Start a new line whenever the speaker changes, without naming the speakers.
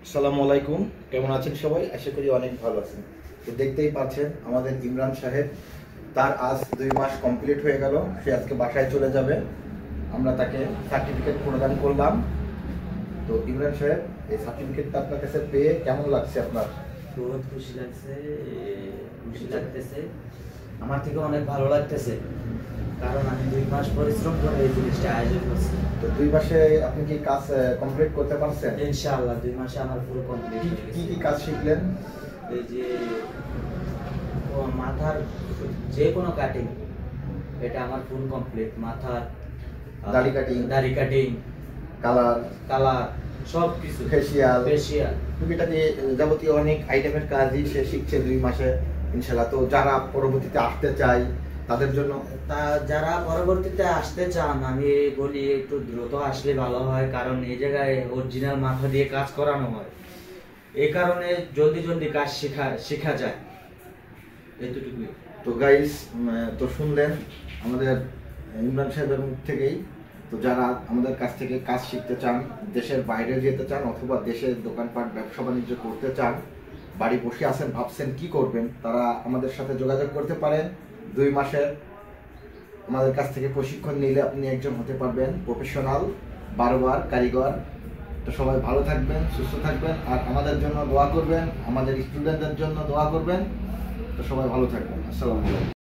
আসসালামু আলাইকুম, কেমন আছেন সবাই? আশা করি অনেক ভালো আছেন। তো দেখতেই পাচ্ছেন আমাদের ইমরান সাহেব, তার আজ 2 মাস কমপ্লিট হয়ে গেল। সে আজকে বাসায় চলে যাবে। আমরা তাকে সার্টিফিকেট প্রদান করলাম। তো ইমরান সাহেব, এই সার্টিফিকেটটা আপনার কাছে পেয়ে কেমন লাগছে আপনার?
বহুত খুশি লাগছে, খুশি লাগতেছে। আমার থেকে অনেক ভালো লাগতেছে, কারণ আমি 2 মাস পরিশ্রম করে এই জিনিসটা আয়োজন করছি।
তো 2 মাসে আপনি কি কাজ কমপ্লিট করতে পারছেন?
ইনশাআল্লাহ 2 মাসে আমার পুরো কমপ্লিট হয়ে
কি
গেছে।
কি কাজ শিখলেন?
এই যে মাথার যে কোনো কাটিং, এটা আমার ফুল কমপ্লিট। মাথার দাড়ি কাটিং,
কালার,
কালার, সব কিছু,
ফেসিয়াল,
ফেসিয়াল,
টুকিটাকি যাবতীয় অনেক আইটেমের কাজই সে শিখছে 2 মাসে ইনশাল্লাহ। তো যারা পরবর্তীতে আসতে চায় তাদের জন্য,
যারা পরবর্তীতে আসতে চান, আমি বলি একটু দ্রুত আসলে ভালো হয়, কারণ এই জায়গায় অরিজিনাল মাথা দিয়ে কাজ করানো হয়। এই কারণে জলদি জলদি কাজ শেখা যায়, এতটুকুই।
তো গাইস, তো শুনলেন আমাদের ইমরান সাহেবের মুখ থেকেই। তো যারা আমাদের কাছ থেকে কাজ শিখতে চান, দেশের বাইরে যেতে চান অথবা দেশের দোকানপাট ব্যবসা বাণিজ্য করতে চান, বাড়ি বসে আছেন, ভাবছেন কি করবেন, তারা আমাদের সাথে যোগাযোগ করতে পারেন। 2 মাসের আমাদের কাছ থেকে প্রশিক্ষণ নিলে আপনি একজন হতে পারবেন প্রফেশনাল বারবার কারিগর। তো সবাই ভালো থাকবেন, সুস্থ থাকবেন, আর আমাদের জন্য দোয়া করবেন, আমাদের স্টুডেন্টদের জন্য দোয়া করবেন। তো সবাই ভালো থাকবেন। আসসালামু আলাইকুম।